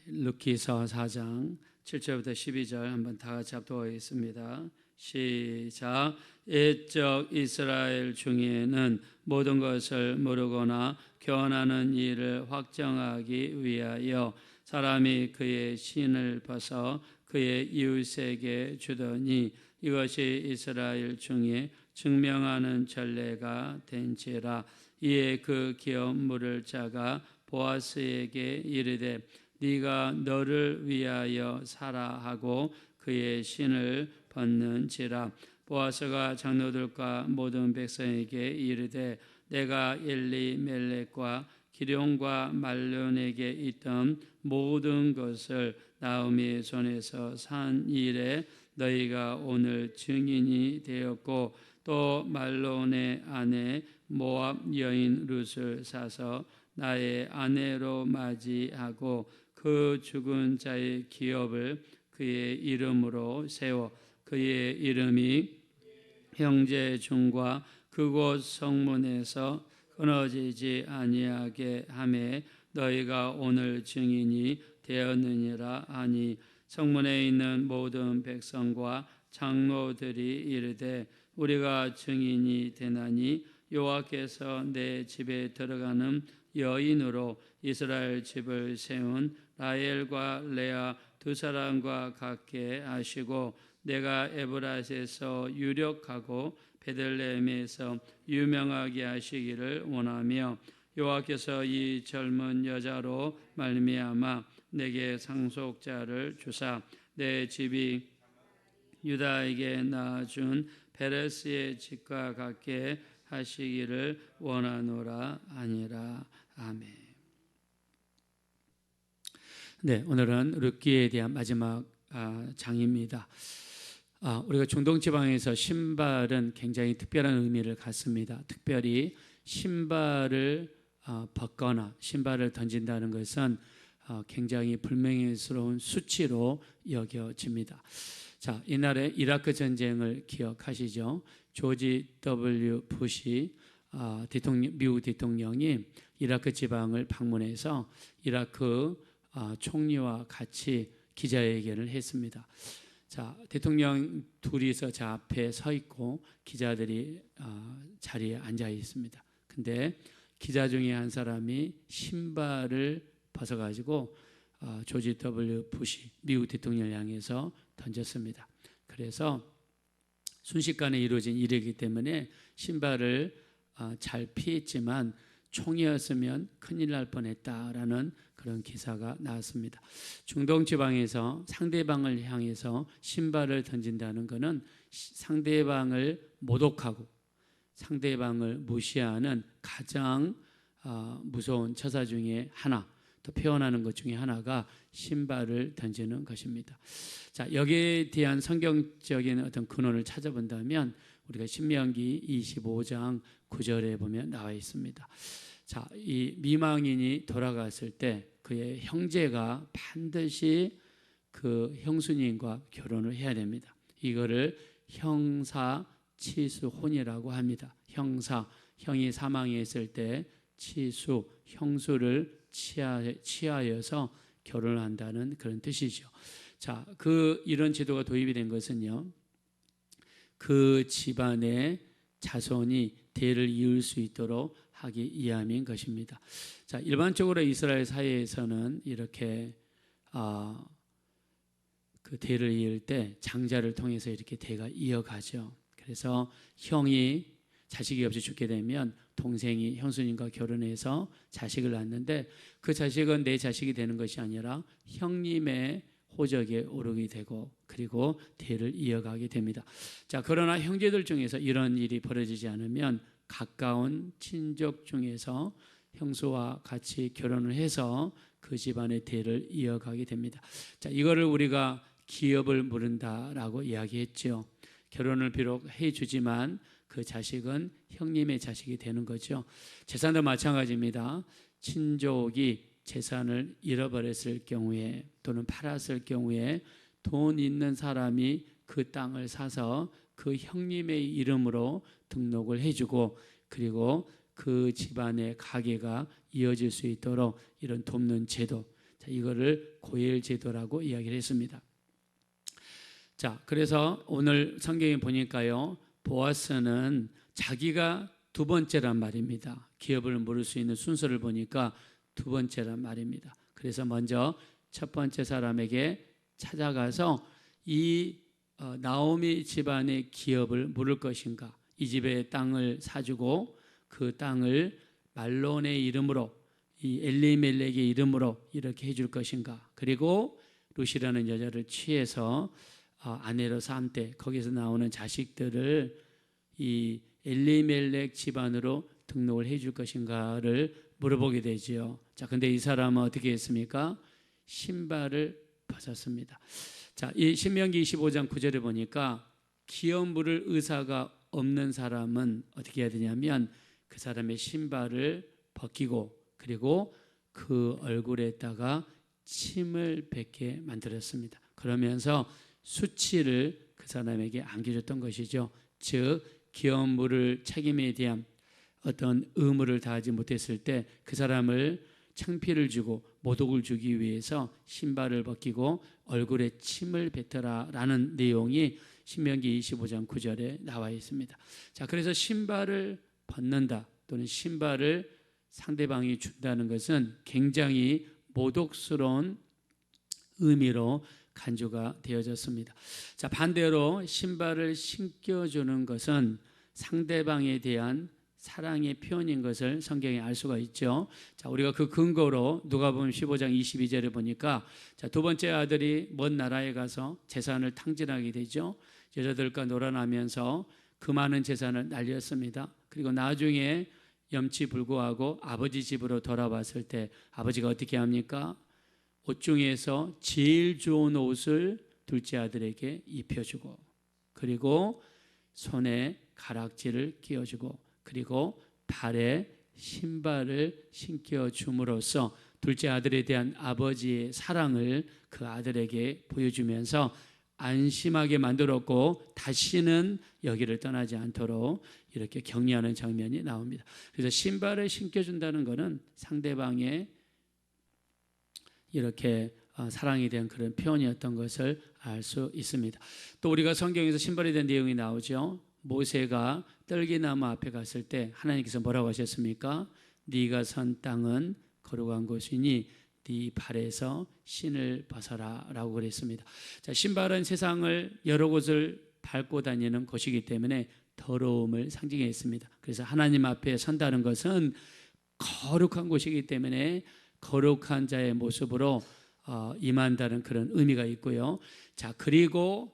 루키서 4장 7절부터 12절 한번 다 같이 합독하겠습니다. 시작. 옛적 이스라엘 중에는 모든 것을 모르거나 교훈하는 일을 확정하기 위하여 사람이 그의 신을 벗어 그의 이웃에게 주더니 이것이 이스라엘 중에 증명하는 전례가 된지라. 이에 그 기업 물을 자가 보아스에게 이르되 네가 너를 위하여 사라 하고 그의 신을 벗는지라. 보아스가 장로들과 모든 백성에게 이르되 내가 엘리멜렉과 기럯과 말론에게 있던 모든 것을 나오미의 손에서 산 일에 너희가 오늘 증인이 되었고 또 말론의 아내 모압 여인 룻을 사서 나의 아내로 맞이하고 그 죽은 자의 기업을 그의 이름으로 세워 그의 이름이 형제 중과 그곳 성문에서 끊어지지 아니하게 하매 너희가 오늘 증인이 되었느니라 하니 성문에 있는 모든 백성과 장로들이 이르되 우리가 증인이 되나니 여호와께서 내 집에 들어가는 여인으로 이스라엘 집을 세운 라헬과 레아 두 사람과 같게 하시고 내가 에브라스에서 유력하고 베들레헴에서 유명하게 하시기를 원하며 여호와께서 이 젊은 여자로 말미암아 내게 상속자를 주사 내 집이 유다에게 낳아준 베레스의 집과 같게 하시기를 원하노라 하니라. 아멘. 네, 오늘은 룻기에 대한 마지막 장입니다. 우리가 중동 지방에서 신발은 굉장히 특별한 의미를 갖습니다. 특별히 신발을 벗거나 신발을 던진다는 것은 굉장히 불명예스러운 수치로 여겨집니다. 자, 이날의 이라크 전쟁을 기억하시죠? 조지 W. 부시 미국 대통령이 이라크 지방을 방문해서 이라크 총리와 같이 기자회견을 했습니다. 자, 대통령 둘이서 저 앞에 서 있고 기자들이 자리에 앉아 있습니다. 근데 기자 중에 한 사람이 신발을 벗어가지고 조지 W. 부시 미국 대통령을 향해서 던졌습니다. 그래서 순식간에 이루어진 일이기 때문에 신발을 잘 피했지만 총이었으면 큰일 날 뻔했다라는 그런 기사가 나왔습니다. 중동 지방에서 상대방을 향해서 신발을 던진다는 것은 상대방을 모독하고 상대방을 무시하는 가장 무서운 처사 중에 하나, 또 표현하는 것 중에 하나가 신발을 던지는 것입니다. 자, 여기에 대한 성경적인 어떤 근원을 찾아본다면 우리가 신명기 25장 9절에 보면 나와 있습니다. 자, 이 미망인이 돌아갔을 때 그의 형제가 반드시 그 형수님과 결혼을 해야 됩니다. 이거를 형사치수혼이라고 합니다. 형이 사망했을 때 치수, 형수를 취하여서 결혼을 한다는 그런 뜻이죠. 자, 이런 제도가 도입이 된 것은요, 그 집안의 자손이 대를 이을 수 있도록 하기 위함인 것입니다. 자, 일반적으로 이스라엘 사회에서는 이렇게 그 대를 이을 때 장자를 통해서 이렇게 대가 이어가죠. 그래서 형이 자식이 없이 죽게 되면 동생이 형수님과 결혼해서 자식을 낳는데 그 자식은 내 자식이 되는 것이 아니라 형님의 호적에 오르게 되고 그리고 대를 이어가게 됩니다. 자, 그러나 형제들 중에서 이런 일이 벌어지지 않으면 가까운 친족 중에서 형수와 같이 결혼을 해서 그 집안의 대를 이어가게 됩니다. 자, 이거를 우리가 기업을 물은다라고 이야기했죠. 결혼을 비록 해주지만 그 자식은 형님의 자식이 되는 거죠. 재산도 마찬가지입니다. 친족이 재산을 잃어버렸을 경우에 또는 팔았을 경우에 돈 있는 사람이 그 땅을 사서 그 형님의 이름으로 등록을 해주고 그리고 그 집안의 가게가 이어질 수 있도록 이런 돕는 제도. 자, 이거를 고엘 제도라고 이야기를 했습니다. 자, 그래서 오늘 성경에 보니까요, 보아스는 자기가 두 번째란 말입니다. 기업을 물을 수 있는 순서를 보니까 두 번째란 말입니다. 그래서 먼저 첫 번째 사람에게 찾아가서 이 나오미 집안의 기업을 물을 것인가, 이 집의 땅을 사주고 그 땅을 말론의 이름으로, 이 엘리멜렉의 이름으로 이렇게 해줄 것인가, 그리고 룻이라는 여자를 취해서 아내로 삼되 거기서 나오는 자식들을 이 엘리멜렉 집안으로 등록을 해줄 것인가를 물어보게 되지요. 자, 근데 이 사람은 어떻게 했습니까? 신발을 벗었습니다. 자, 이 신명기 25장 9절에 보니까 기업 물을 의사가 없는 사람은 어떻게 해야 되냐면 그 사람의 신발을 벗기고 그리고 그 얼굴에다가 침을 뱉게 만들었습니다. 그러면서 수치를 그 사람에게 안겨줬던 것이죠. 즉 기업 물을 책임에 대한 어떤 의무를 다하지 못했을 때 그 사람을 창피를 주고 모독을 주기 위해서 신발을 벗기고 얼굴에 침을 뱉어라라는 내용이 신명기 25장 9절에 나와 있습니다. 자, 그래서 신발을 벗는다 또는 신발을 상대방이 준다는 것은 굉장히 모독스러운 의미로 간주가 되어졌습니다. 자, 반대로 신발을 신겨주는 것은 상대방에 대한 사랑의 표현인 것을 성경에 알 수가 있죠. 자, 우리가 그 근거로 누가복음 15장 22절에 보니까 자, 두 번째 아들이 먼 나라에 가서 재산을 탕진하게 되죠. 여자들과 놀아나면서 그 많은 재산을 날렸습니다. 그리고 나중에 염치불구하고 아버지 집으로 돌아왔을 때 아버지가 어떻게 합니까? 옷 중에서 제일 좋은 옷을 둘째 아들에게 입혀주고 그리고 손에 가락지를 끼워주고 그리고 발에 신발을 신겨줌으로써 둘째 아들에 대한 아버지의 사랑을 그 아들에게 보여주면서 안심하게 만들었고 다시는 여기를 떠나지 않도록 이렇게 격려하는 장면이 나옵니다. 그래서 신발을 신겨준다는 것은 상대방의 이렇게 사랑에 대한 그런 표현이었던 것을 알 수 있습니다. 또 우리가 성경에서 신발에 대한 내용이 나오죠. 모세가 떨기나무 앞에 갔을 때 하나님께서 뭐라고 하셨습니까? 네가 선 땅은 거룩한 곳이니 네 발에서 신을 벗어라 라고 그랬습니다. 자, 신발은 세상을 여러 곳을 밟고 다니는 것이기 때문에 더러움을 상징했습니다. 그래서 하나님 앞에 선다는 것은 거룩한 곳이기 때문에 거룩한 자의 모습으로 임한다는 그런 의미가 있고요. 자, 그리고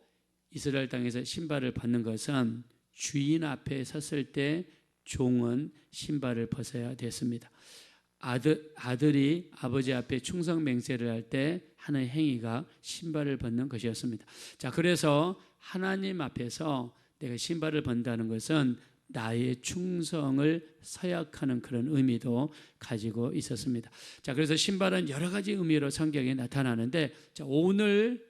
이스라엘 땅에서 신발을 벗는 것은 주인 앞에 섰을 때 종은 신발을 벗어야 됐습니다. 아들이 아버지 앞에 충성 맹세를 할 때 하는 행위가 신발을 벗는 것이었습니다. 자, 그래서 하나님 앞에서 내가 신발을 벗는다는 것은 나의 충성을 서약하는 그런 의미도 가지고 있었습니다. 자, 그래서 신발은 여러 가지 의미로 성경에 나타나는데 자, 오늘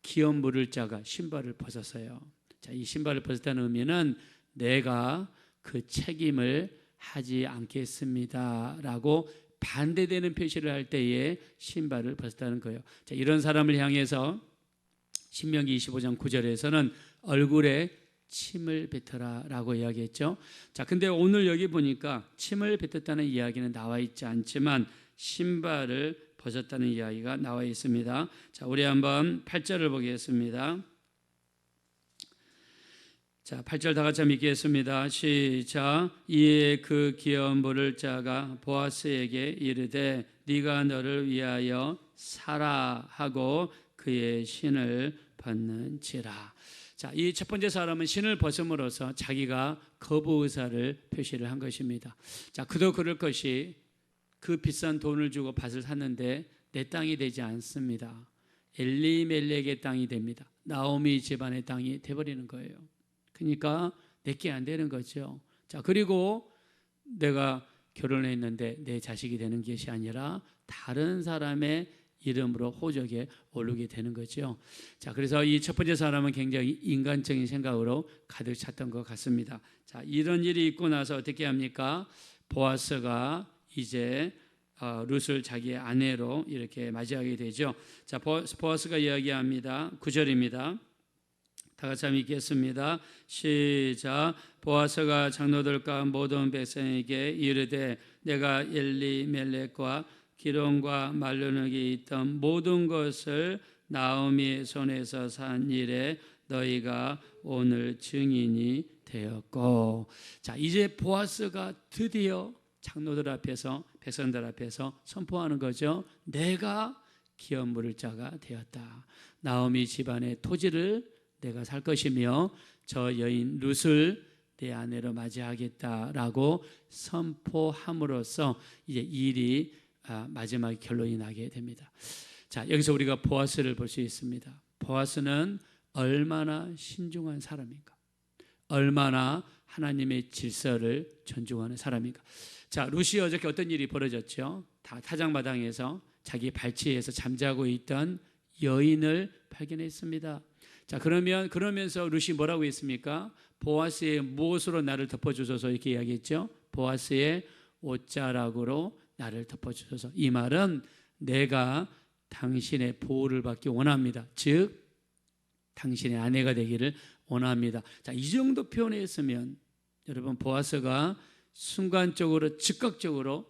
기업 물을 자가 신발을 벗었어요. 자, 이 신발을 벗었다는 의미는 내가 그 책임을 하지 않겠습니다라고 반대되는 표시를 할 때에 신발을 벗었다는 거예요. 자, 이런 사람을 향해서 신명기 25장 9절에서는 얼굴에 침을 뱉어라라고 이야기했죠. 자, 근데 오늘 여기 보니까 침을 뱉었다는 이야기는 나와 있지 않지만 신발을 벗었다는 이야기가 나와 있습니다. 자, 우리 한번 8절을 보겠습니다. 자, 8절 다 같이 읽겠습니다. 시작. 이에 그 기업 물을 자가 보아스에게 이르되 네가 너를 위하여 사라 하고 그의 신을 벗는지라. 자, 이 첫 번째 사람은 신을 벗음으로써 자기가 거부 의사를 표시를 한 것입니다. 자, 그도 그럴 것이 그 비싼 돈을 주고 밭을 샀는데 내 땅이 되지 않습니다. 엘리멜렉의 땅이 됩니다. 나오미 집안의 땅이 돼버리는 거예요. 그러니까 내게 안 되는 거죠. 자, 그리고 내가 결혼했는데 내 자식이 되는 것이 아니라 다른 사람의 이름으로 호적에 오르게 되는 거죠. 자, 그래서 이 첫 번째 사람은 굉장히 인간적인 생각으로 가득 찼던 것 같습니다. 자, 이런 일이 있고 나서 어떻게 합니까? 보아스가 이제 룻을 자기의 아내로 이렇게 맞이하게 되죠. 자, 보아스가 이야기합니다. 9절입니다. 다 같이 한번 읽겠습니다. 시작. 보아스가 장로들과 모든 백성에게 이르되 내가 엘리멜렉과 기론과 말르는에 있던 모든 것을 나오미의 손에서 산 일에 너희가 오늘 증인이 되었고. 자, 이제 보아스가 드디어 장로들 앞에서 백성들 앞에서 선포하는 거죠. 내가 기업 물을 자가 되었다. 나오미 집안의 토지를 내가 살 것이며 저 여인 룻을 내 아내로 맞이하겠다라고 선포함으로써 이제 일이 마지막 결론이 나게 됩니다. 자, 여기서 우리가 보아스를 볼 수 있습니다. 보아스는 얼마나 신중한 사람인가, 얼마나 하나님의 질서를 존중하는 사람인가. 자, 룻이 어저께 어떤 일이 벌어졌죠? 타작마당에서 자기 발치에서 잠자고 있던 여인을 발견했습니다. 자, 그러면서 룻이 뭐라고 했습니까? 보아스의 무엇으로 나를 덮어주소서 이렇게 이야기했죠. 보아스의 옷자락으로 나를 덮어주소서. 이 말은 내가 당신의 보호를 받기 원합니다. 즉 당신의 아내가 되기를 원합니다. 자, 이 정도 표현했으면 여러분 보아스가 순간적으로 즉각적으로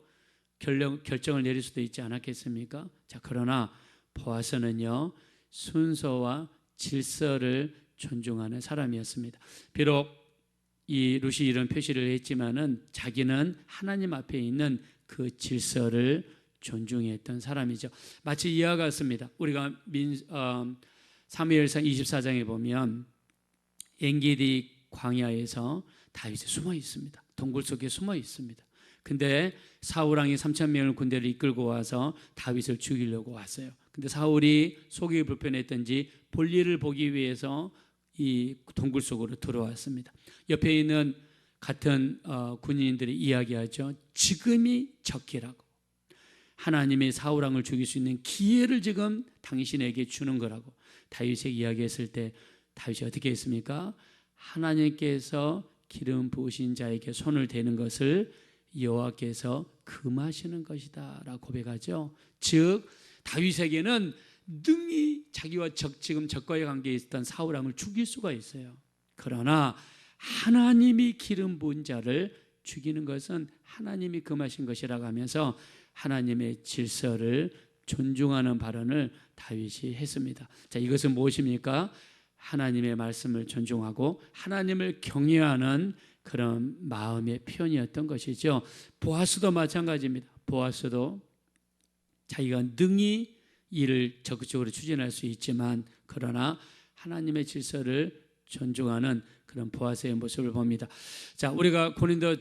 결정을 내릴 수도 있지 않았겠습니까? 자, 그러나 보아스는요 순서와 질서를 존중하는 사람이었습니다. 비록 이 룻이 이런 표시를 했지만은 자기는 하나님 앞에 있는 그 질서를 존중했던 사람이죠. 마치 이와 같습니다. 우리가 사무엘상 24장에 보면 엔게디 광야에서 다윗이 숨어 있습니다. 동굴 속에 숨어 있습니다. 근데 사울 왕이 3,000명의 군대를 이끌고 와서 다윗을 죽이려고 왔어요. 근데 사울이 속이 불편했던지 볼일을 보기 위해서 이 동굴 속으로 들어왔습니다. 옆에 있는 같은 군인들이 이야기하죠. 지금이 적기라고. 하나님이 사울 왕을 죽일 수 있는 기회를 지금 당신에게 주는 거라고 다윗에게 이야기했을 때 다윗이 어떻게 했습니까? 하나님께서 기름 부으신 자에게 손을 대는 것을 여호와께서 금하시는 것이다 라고 고백하죠. 즉 다윗에게는 능히 자기와 지금 적과의 관계에 있었던 사울 왕을 죽일 수가 있어요. 그러나 하나님이 기름 부은 자를 죽이는 것은 하나님이 금하신 것이라고 하면서 하나님의 질서를 존중하는 발언을 다윗이 했습니다. 자, 이것은 무엇입니까? 하나님의 말씀을 존중하고 하나님을 경외하는 그런 마음의 표현이었던 것이죠. 보아스도 마찬가지입니다. 보아스도 자기가 능히 일을 적극적으로 추진할 수 있지만 그러나 하나님의 질서를 존중하는 그런 보아스의 모습을 봅니다. 자, 우리가 고린도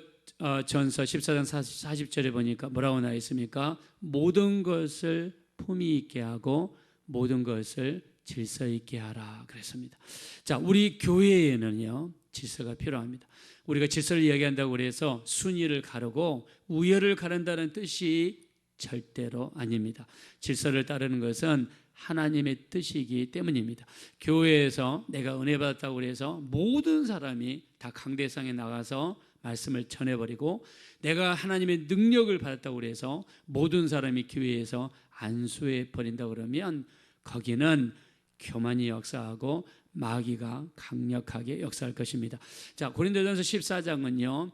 전서 14장 40절에 보니까 뭐라고 나와 있습니까? 모든 것을 품위 있게 하고 모든 것을 질서 있게 하라 그랬습니다. 자, 우리 교회에는요 질서가 필요합니다. 우리가 질서를 이야기한다고 해서 순위를 가르고 우열을 가른다는 뜻이 절대로 아닙니다. 질서를 따르는 것은 하나님의 뜻이기 때문입니다. 교회에서 내가 은혜 받았다고 해서 모든 사람이 다 강대상에 나가서 말씀을 전해버리고 내가 하나님의 능력을 받았다고 해서 모든 사람이 교회에서 안수해 버린다고 그러면 거기는 교만이 역사하고 마귀가 강력하게 역사할 것입니다. 자, 고린도전서 14장은요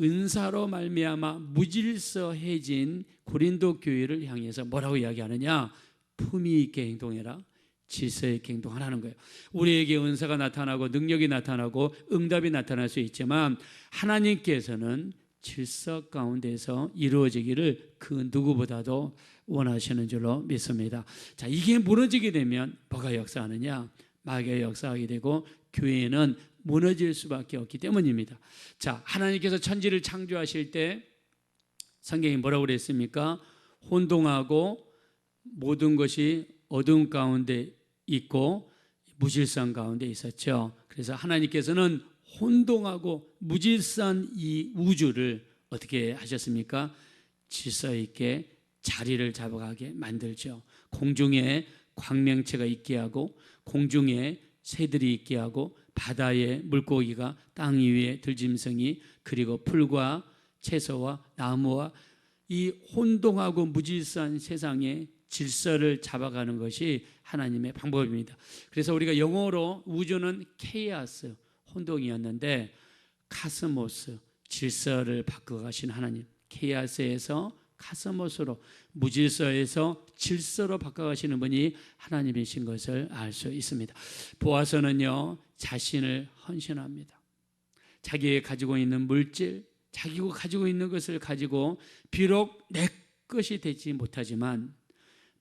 은사로 말미암아 무질서해진 고린도 교회를 향해서 뭐라고 이야기하느냐? 품위 있게 행동해라, 질서 있게 행동하라는 거예요. 우리에게 은사가 나타나고 능력이 나타나고 응답이 나타날 수 있지만 하나님께서는 질서 가운데서 이루어지기를 그 누구보다도 원하시는 줄로 믿습니다. 자, 이게 무너지게 되면 뭐가 역사하느냐? 마귀가 역사하게 되고 교회는 무너질 수밖에 없기 때문입니다. 자, 하나님께서 천지를 창조하실 때 성경이 뭐라고 그랬습니까? 혼동하고 모든 것이 어두움 가운데 있고 무질서한 가운데 있었죠. 그래서 하나님께서는 혼동하고 무질서한 이 우주를 어떻게 하셨습니까? 질서 있게 자리를 잡아가게 만들죠. 공중에 광명체가 있게 하고 공중에 새들이 있게 하고 바다에 물고기가 땅 위에 들짐승이 그리고 풀과 채소와 나무와 이 혼동하고 무질서한 세상에 질서를 잡아가는 것이 하나님의 방법입니다. 그래서 우리가 영어로 우주는 케이아스, 혼동이었는데 카스모스, 질서를 바꿔가신 하나님, 케이아스에서 카스모스로, 무질서에서 질서로 바꿔가시는 분이 하나님이신 것을 알 수 있습니다. 보아서는요, 자신을 헌신합니다. 자기가 가지고 있는 물질, 자기가 가지고 있는 것을 가지고 비록 내 것이 되지 못하지만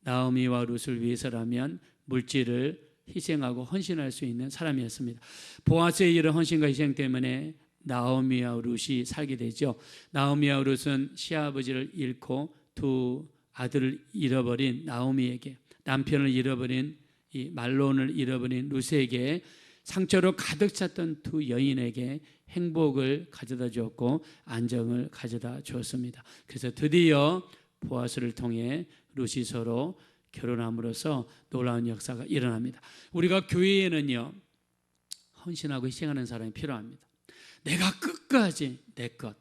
나오미와 룻을 위해서라면 물질을 희생하고 헌신할 수 있는 사람이었습니다. 보아스의 이런 헌신과 희생 때문에 나오미와 룻이 살게 되죠. 나오미와 룻은 시아버지를 잃고 두 아들을 잃어버린 나오미에게, 남편을 잃어버린 이 말론을 잃어버린 룻에게, 상처로 가득 찼던 두 여인에게 행복을 가져다 주었고 안정을 가져다 주었습니다. 그래서 드디어 보아스를 통해 룻이 서로 결혼함으로써 놀라운 역사가 일어납니다. 우리가 교회에는요, 헌신하고 희생하는 사람이 필요합니다. 내가 끝까지 내 것,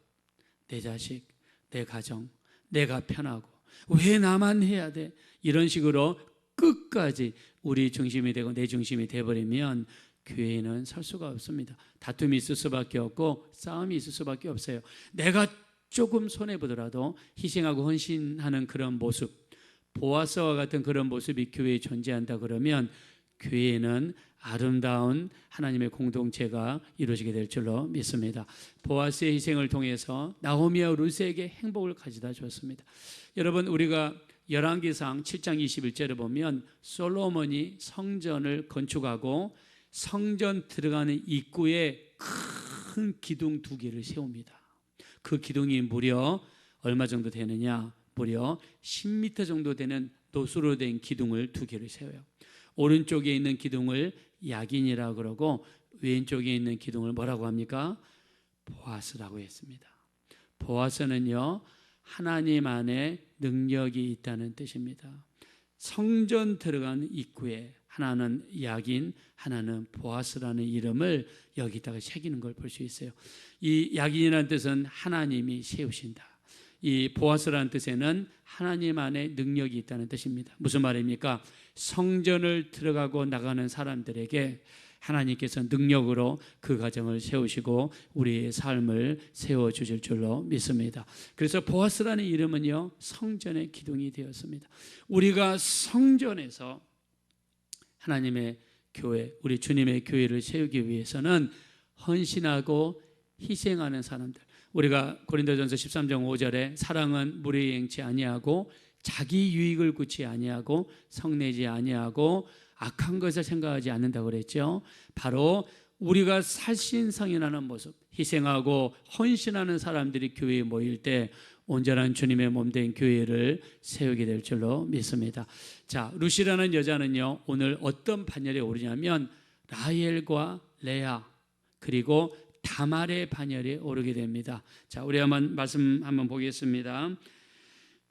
내 자식, 내 가정, 내가 편하고 왜 나만 해야 돼? 이런 식으로 끝까지 우리 중심이 되고 내 중심이 되어버리면 교회에는 설 수가 없습니다. 다툼이 있을 수밖에 없고 싸움이 있을 수밖에 없어요. 내가 조금 손해보더라도 희생하고 헌신하는 그런 모습, 보아스와 같은 그런 모습이 교회에 존재한다 그러면 교회에는 아름다운 하나님의 공동체가 이루어지게 될 줄로 믿습니다. 보아스의 희생을 통해서 나오미와 룻에게 행복을 가져다 주었습니다. 여러분, 우리가 열왕기상 7장 21절을 보면 솔로몬이 성전을 건축하고 성전 들어가는 입구에 큰 기둥 2개를 세웁니다. 그 기둥이 무려 얼마 정도 되느냐? 무려 10m 정도 되는 노수로 된 기둥을 2개를 세워요. 오른쪽에 있는 기둥을 야긴이라고 그러고 왼쪽에 있는 기둥을 뭐라고 합니까? 보아스라고 했습니다. 보아스는요, 하나님 안에 능력이 있다는 뜻입니다. 성전 들어가는 입구에 하나는 야긴, 하나는 보아스라는 이름을 여기다가 새기는 걸 볼 수 있어요. 이 야긴이라는 뜻은 하나님이 세우신다. 이 보아스라는 뜻에는 하나님 안에 능력이 있다는 뜻입니다. 무슨 말입니까? 성전을 들어가고 나가는 사람들에게 하나님께서 능력으로 그 가정을 세우시고 우리의 삶을 세워주실 줄로 믿습니다. 그래서 보아스라는 이름은요, 성전의 기둥이 되었습니다. 우리가 성전에서 하나님의 교회, 우리 주님의 교회를 세우기 위해서는 헌신하고 희생하는 사람들, 우리가 고린도전서 13장 5절에 사랑은 무리에 행치 아니하고 자기 유익을 구치 아니하고 성내지 아니하고 악한 것을 생각하지 않는다고 그랬죠. 바로 우리가 살신성인하는 모습, 희생하고 헌신하는 사람들이 교회에 모일 때 온전한 주님의 몸된 교회를 세우게 될 줄로 믿습니다. 자, 룻이라는 여자는요, 오늘 어떤 반열에 오르냐면 라헬과 레아 그리고 다말의 반열에 오르게 됩니다. 자, 우리 말씀 한번 보겠습니다.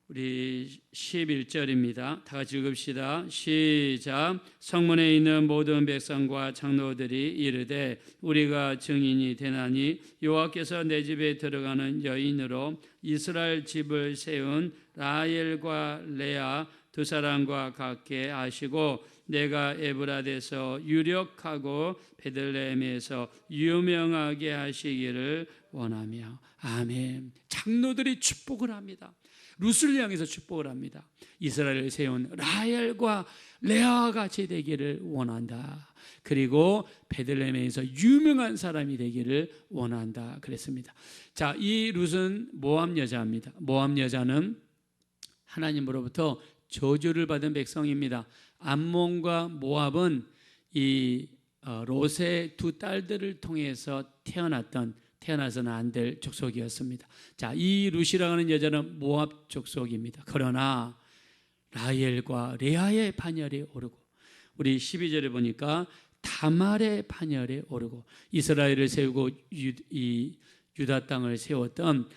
우리 11절입니다. 다 같이 읽읍시다. 시작. 성문에 있는 모든 백성과 장로들이 이르되 우리가 증인이 되나니 여호와께서 내 집에 들어가는 여인으로 이스라엘 집을 세운 라헬과 레아 두 사람과 같게 하시고 내가 에브라데서 유력하고 베들레헴에서 유명하게 하시기를 원하며. 아멘. 장로들이 축복을 합니다. 룻을 향해서 축복을 합니다. 이스라엘을 세운 라헬과 레아와 같이 되기를 원한다. 그리고 베들레헴에서 유명한 사람이 되기를 원한다 그랬습니다. 자, 이 룻은 모압 여자입니다. 모압 여자는 하나님으로부터 저주를 받은 백성입니다. 암몬과 모압은 이 롯의 두 딸들을 통해서 태어나서는 안 될 족속이었습니다. 자, 이 룻이라고 하는 여자는 모압 족속입니다. 그러나 라헬과 레아의 반열에 오르고 우리 12절에 보니까 다말의 반열에 오르고 이스라엘을 세우고 유다 땅을 세웠던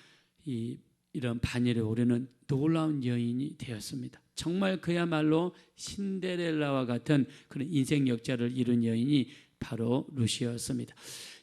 이런 반열에 오르는 놀라운 여인이 되었습니다. 정말 그야말로 신데렐라와 같은 그런 인생 역사를 이룬 여인이 바로 룻이었습니다.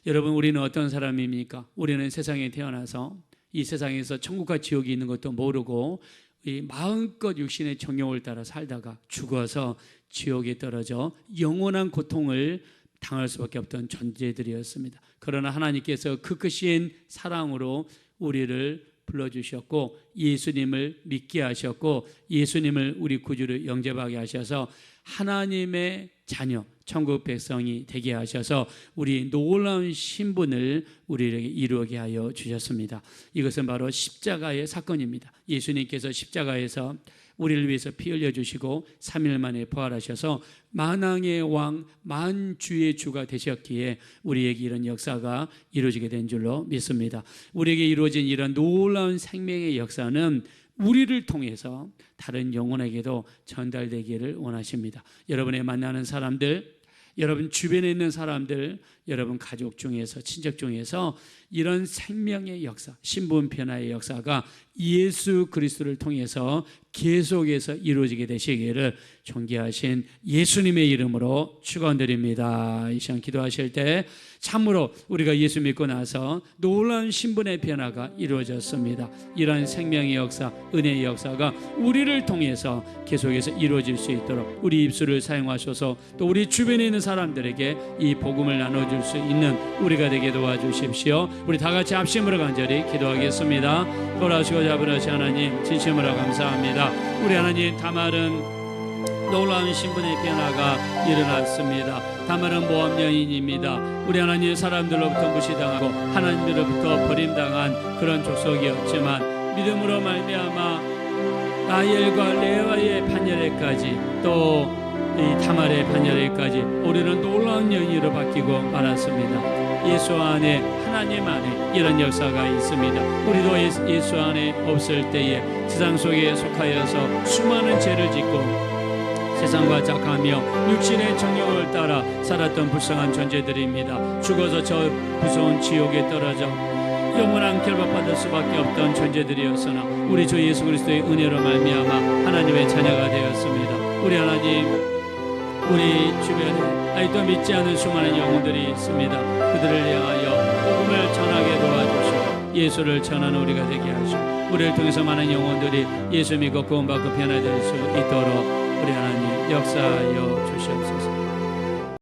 여러분, 우리는 어떤 사람입니까? 우리는 세상에 태어나서 이 세상에서 천국과 지옥이 있는 것도 모르고 이 마음껏 육신의 정욕을 따라 살다가 죽어서 지옥에 떨어져 영원한 고통을 당할 수밖에 없던 존재들이었습니다. 그러나 하나님께서 그 크신 사랑으로 우리를 불러주셨고 예수님을 믿게 하셨고 예수님을 우리 구주로 영접하게 하셔서 하나님의 자녀, 천국 백성이 되게 하셔서 우리 놀라운 신분을 우리에게 이루게 하여 주셨습니다. 이것은 바로 십자가의 사건입니다. 예수님께서 십자가에서 우리를 위해서 피 흘려주시고 3일 만에 부활하셔서 만왕의 왕, 만주의 주가 되셨기에 우리에게 이런 역사가 이루어지게 된 줄로 믿습니다. 우리에게 이루어진 이런 놀라운 생명의 역사는 우리를 통해서 다른 영혼에게도 전달되기를 원하십니다. 여러분의 만나는 사람들, 여러분 주변에 있는 사람들, 여러분 가족 중에서, 친척 중에서 이런 생명의 역사, 신분 변화의 역사가 예수 그리스도를 통해서 계속해서 이루어지게 되시기를 존귀하신 예수님의 이름으로 축원드립니다. 이 시간 기도하실 때 참으로 우리가 예수 믿고 나서 놀라운 신분의 변화가 이루어졌습니다. 이러한 생명의 역사, 은혜의 역사가 우리를 통해서 계속해서 이루어질 수 있도록 우리 입술을 사용하셔서 또 우리 주변에 있는 사람들에게 이 복음을 나눠줄 수 있는 우리가 되게 도와주십시오. 우리 다 같이 합심으로 간절히 기도하겠습니다. 돌아오시고 잡으라시 하나님 진심으로 감사합니다. 우리 하나님 다말은 놀라운 신분의 변화가 일어났습니다. 다말은 모함 여인입니다. 우리 하나님 사람들로부터 무시당하고 하나님으로부터 버림당한 그런 족속이었지만 믿음으로 말미암아 라헬과 레아의 판결에까지 또 이 다말의 판결에까지 우리는 놀라운 여인으로 바뀌고 말았습니다. 예수 안에, 하나님 안에 이런 역사가 있습니다. 우리도 예수 안에 없을 때에 세상 속에 속하여서 수많은 죄를 짓고 세상과 작하며 육신의 정욕을 따라 살았던 불쌍한 존재들입니다. 죽어서 저 무서운 지옥에 떨어져 영원한 결박받을 수밖에 없던 존재들이었으나 우리 주 예수 그리스도의 은혜로 말미암아 하나님의 자녀가 되었습니다. 우리 하나님, 우리 주변에 아직도 믿지 않는 수많은 영혼들이 있습니다. 그들을 향하여 복음을 전하게 도와주시고 예수를 전하는 우리가 되게 하시고 우리를 통해서 많은 영혼들이 예수 믿고 구원받고 변화될 수 있도록 우리 하나님 역사하여 주시옵소서.